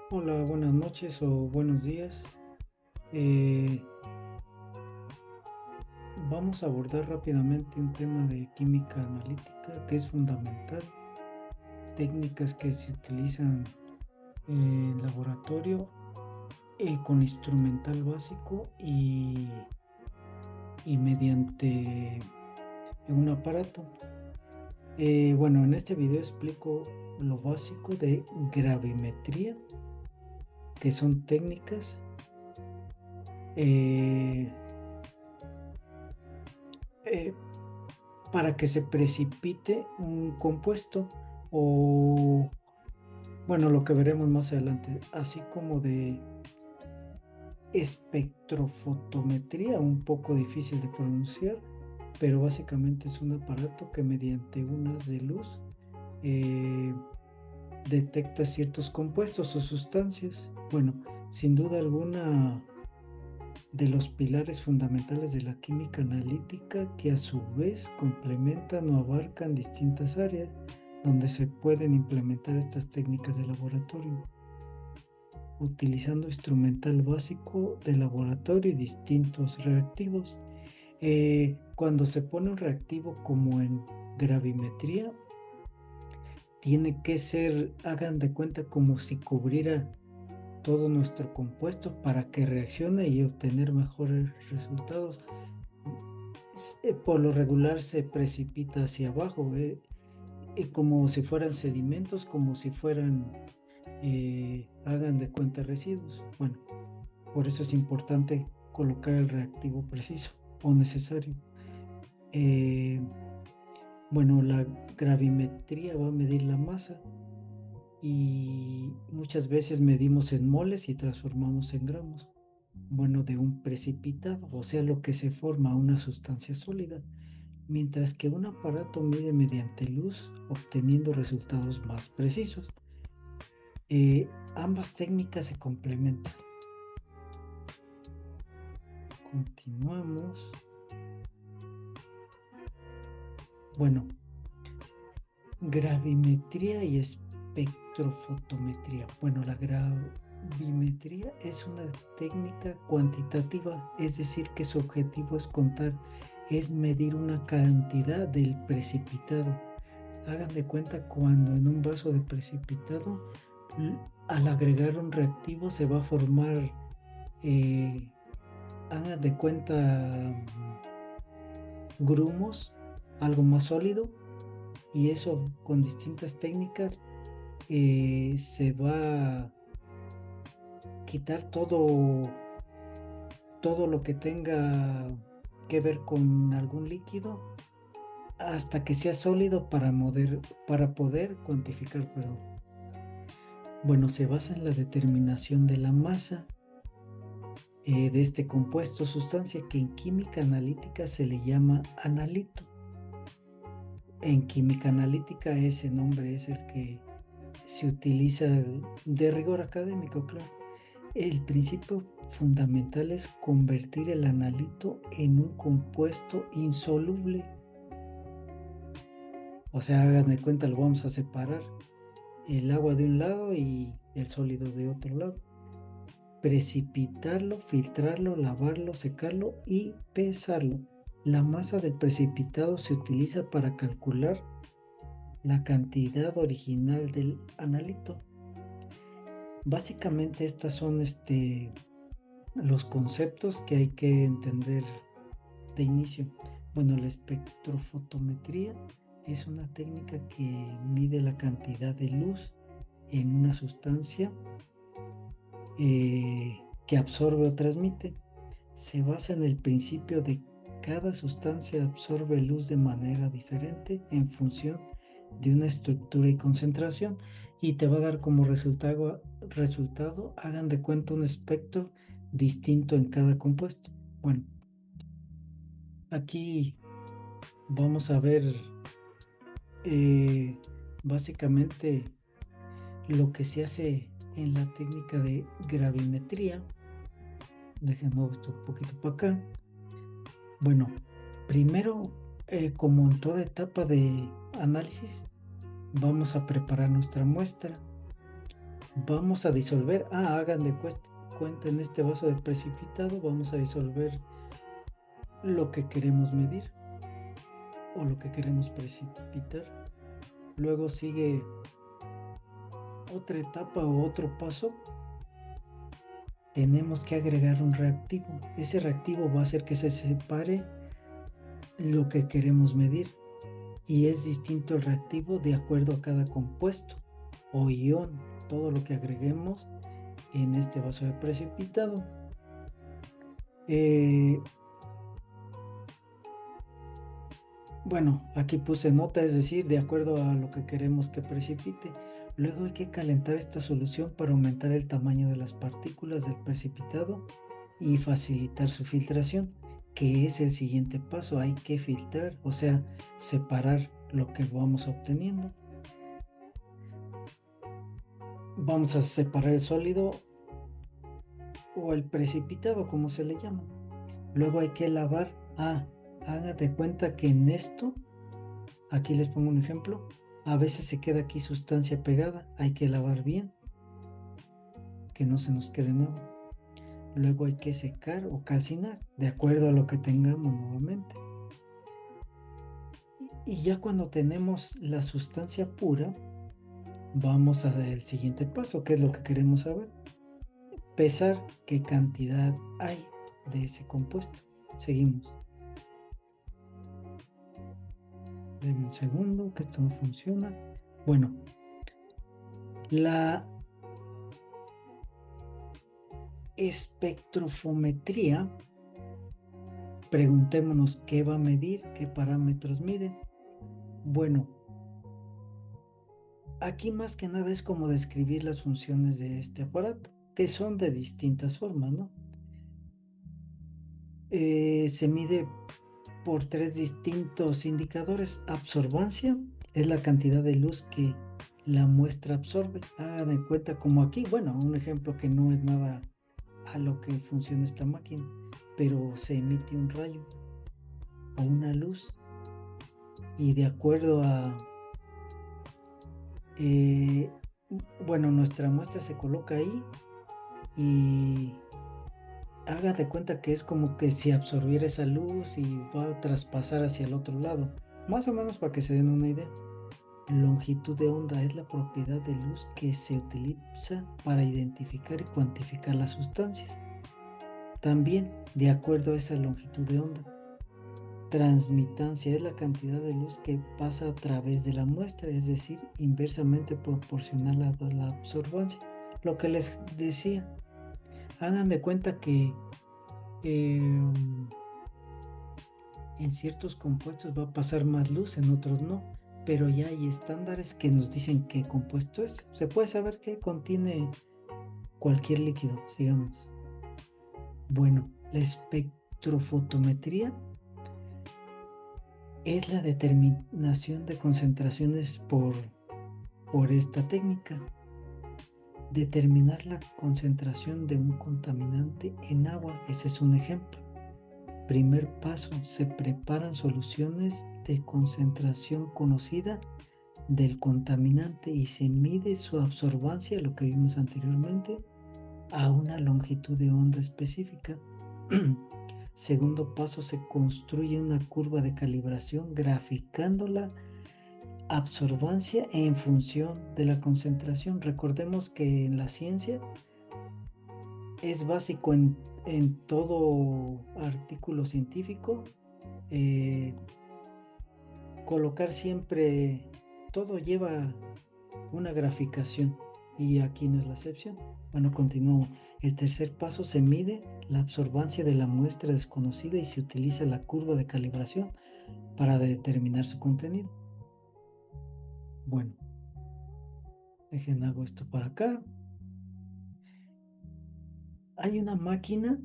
Hola, buenas noches o buenos días. Eh, Vamos a abordar rápidamente un tema de química analítica que es fundamental, técnicas que se utilizan en laboratorio con instrumental básico y mediante un aparato. Bueno, en este video explico lo básico de gravimetría, que son técnicas eh, eh, para que se precipite un compuesto o, bueno, lo que veremos más adelante, así como de espectrofotometría, un poco difícil de pronunciar, pero básicamente es un aparato que mediante unas de luz eh, detecta ciertos compuestos o sustancias. Bueno, sin duda alguna de los pilares fundamentales de la química analítica que a su vez complementan o abarcan distintas áreas donde se pueden implementar estas técnicas de laboratorio, utilizando instrumental básico de laboratorio y distintos reactivos. Cuando se pone un reactivo como en gravimetría, tiene que ser, hagan de cuenta, como si cubriera todo nuestro compuesto para que reaccione y obtener mejores resultados. Por lo regular se precipita hacia abajo, como si fueran sedimentos, como si fueran, hagan de cuenta, residuos. Bueno, por eso es importante colocar el reactivo preciso o necesario. Eh, bueno, la gravimetría va a medir la masa y muchas veces medimos en moles y transformamos en gramos. Bueno, de un precipitado, o sea, lo que se forma una sustancia sólida, mientras que un aparato mide mediante luz, obteniendo resultados más precisos. Ambas técnicas se complementan. Continuamos. Bueno, gravimetría y espectrofotometría. Bueno, la gravimetría es una técnica cuantitativa, es decir, que su objetivo es contar, es medir una cantidad del precipitado. Hagan de cuenta cuando en un vaso de precipitado, al agregar un reactivo se va a formar, eh, hagan de cuenta, grumos, algo más sólido, y eso con distintas técnicas se va a quitar todo lo que tenga que ver con algún líquido hasta que sea sólido para poder cuantificar, perdón. Bueno, se basa en la determinación de la masa de este compuesto, sustancia que en química analítica se le llama analito. En química analítica ese nombre es el que se utiliza de rigor académico, claro. El principio fundamental es convertir el analito en un compuesto insoluble. O sea, hagan de cuenta, lo vamos a separar el agua de un lado y el sólido de otro lado. Precipitarlo, filtrarlo, lavarlo, secarlo y pesarlo. La masa del precipitado se utiliza para calcular la cantidad original del analito. Básicamente estas son los conceptos que hay que entender de inicio. Bueno, la espectrofotometría es una técnica que mide la cantidad de luz en una sustancia que absorbe o transmite. Se basa en el principio de cada sustancia absorbe luz de manera diferente en función de una estructura y concentración y te va a dar como resultado, hagan de cuenta, un espectro distinto en cada compuesto. Bueno, aquí vamos a ver eh, básicamente lo que se hace en la técnica de gravimetría. Déjenme esto un poquito para acá. Bueno, primero, como en toda etapa de análisis, vamos a preparar nuestra muestra. Vamos a disolver, hagan de cuenta en este vaso de precipitado, vamos a disolver lo que queremos medir o lo que queremos precipitar. Luego sigue otra etapa o otro paso. Tenemos que agregar un reactivo. Ese reactivo va a hacer que se separe lo que queremos medir, y es distinto el reactivo de acuerdo a cada compuesto o ion, todo lo que agreguemos en este vaso de precipitado. Bueno, aquí puse nota, es decir, de acuerdo a lo que queremos que precipite. Luego hay que calentar esta solución para aumentar el tamaño de las partículas del precipitado y facilitar su filtración, que es el siguiente paso. Hay que filtrar, o sea, separar lo que vamos obteniendo. Vamos a separar el sólido o el precipitado, como se le llama. Luego hay que lavar. Hagan de cuenta que en esto, aquí les pongo un ejemplo, a veces se queda aquí sustancia pegada, hay que lavar bien, que no se nos quede nada. Luego hay que secar o calcinar, de acuerdo a lo que tengamos nuevamente. Y ya cuando tenemos la sustancia pura, vamos a dar el siguiente paso, que es lo que queremos saber. Pesar qué cantidad hay de ese compuesto. Seguimos. Denme un segundo, que esto no funciona. Bueno, la espectrofometría, preguntémonos qué va a medir, qué parámetros mide. Bueno, aquí más que nada es como describir las funciones de este aparato, que son de distintas formas, ¿no? Se mide por 3 distintos indicadores. Absorbancia es la cantidad de luz que la muestra absorbe. Hagan en cuenta como aquí, bueno, un ejemplo que no es nada a lo que funciona esta máquina, pero se emite un rayo o una luz, y de acuerdo a bueno, nuestra muestra se coloca ahí y haga de cuenta que es como que si absorbiera esa luz y va a traspasar hacia el otro lado, más o menos para que se den una idea. Longitud de onda es la propiedad de luz que se utiliza para identificar y cuantificar las sustancias. También, de acuerdo a esa longitud de onda, transmitancia es la cantidad de luz que pasa a través de la muestra, es decir, inversamente proporcional a la absorbancia. Lo que les decía, hagan de cuenta que en ciertos compuestos va a pasar más luz, en otros no, pero ya hay estándares que nos dicen qué compuesto es. Se puede saber que contiene cualquier líquido, sigamos. Bueno, la espectrofotometría es la determinación de concentraciones por esta técnica. Determinar la concentración de un contaminante en agua, ese es un ejemplo. Primer paso, se preparan soluciones de concentración conocida del contaminante y se mide su absorbancia, lo que vimos anteriormente, a una longitud de onda específica. Segundo paso, se construye una curva de calibración graficando la absorbancia en función de la concentración. Recordemos que en la ciencia es básico en todo artículo científico colocar siempre, todo lleva una graficación, y aquí no es la excepción. Bueno, continuamos. El tercer paso, se mide la absorbancia de la muestra desconocida y se utiliza la curva de calibración para determinar su contenido. Bueno, dejen hago esto para acá. Hay una máquina,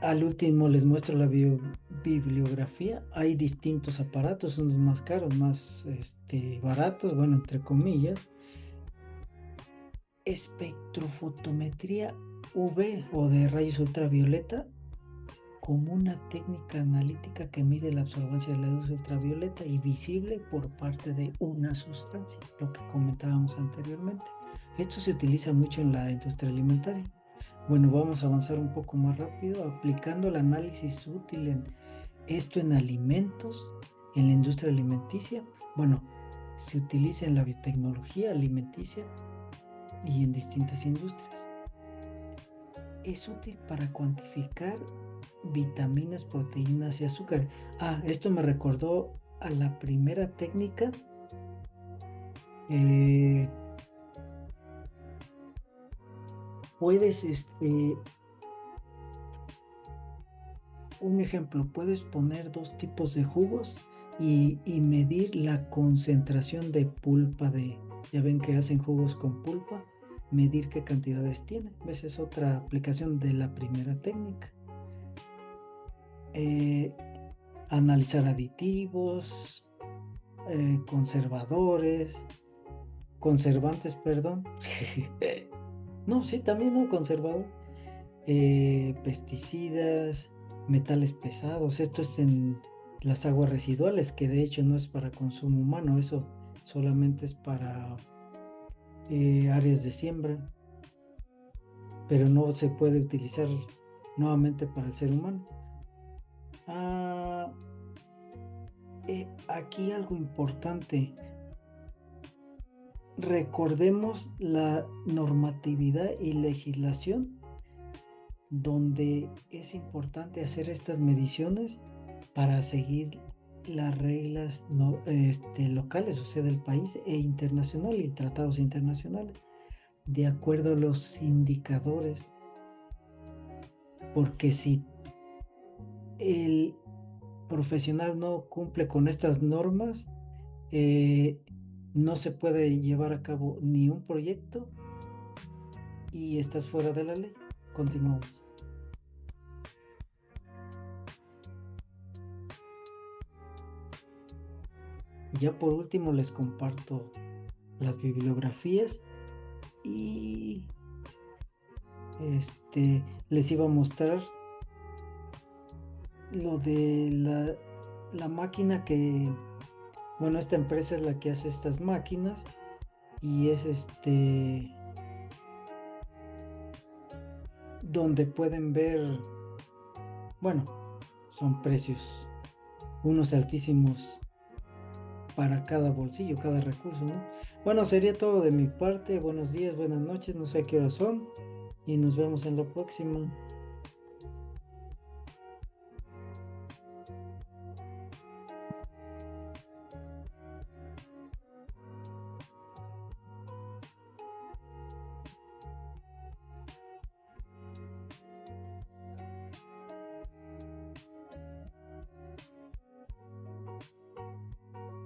al último les muestro la bibliografía. Hay distintos aparatos, unos más caros, más baratos, bueno, entre comillas. Espectrofotometría UV o de rayos ultravioleta, como una técnica analítica que mide la absorbancia de la luz ultravioleta y visible por parte de una sustancia, lo que comentábamos anteriormente. Esto se utiliza mucho en la industria alimentaria. Bueno, vamos a avanzar un poco más rápido aplicando el análisis útil en esto en alimentos, en la industria alimenticia. Bueno, se utiliza en la biotecnología alimenticia y en distintas industrias. Es útil para cuantificar vitaminas, proteínas y azúcar. Esto me recordó a la primera técnica. eh, puedes, un ejemplo, puedes poner dos tipos de jugos y medir la concentración de pulpa ya ven que hacen jugos con pulpa, medir qué cantidades tiene. Esa es otra aplicación de la primera técnica. Eh, Analizar aditivos, conservantes, perdón. No, sí, también no, conservador. Pesticidas, metales pesados. Esto es en las aguas residuales, que de hecho no es para consumo humano, eso solamente es para áreas de siembra, pero no se puede utilizar nuevamente para el ser humano. Ah, Aquí algo importante. Recordemos la normatividad y legislación donde es importante hacer estas mediciones para seguir las reglas locales, o sea, del país e internacional y tratados internacionales, de acuerdo a los indicadores, porque si el profesional no cumple con estas normas, eh, no se puede llevar a cabo ni un proyecto y estás fuera de la ley. Continuamos. Ya por último les comparto las bibliografías y les iba a mostrar lo de la máquina bueno, esta empresa es la que hace estas máquinas y es donde pueden ver, bueno, son precios, unos altísimos para cada bolsillo, cada recurso, ¿no? Bueno, sería todo de mi parte. Buenos días, buenas noches, no sé a qué hora son y nos vemos en la próxima.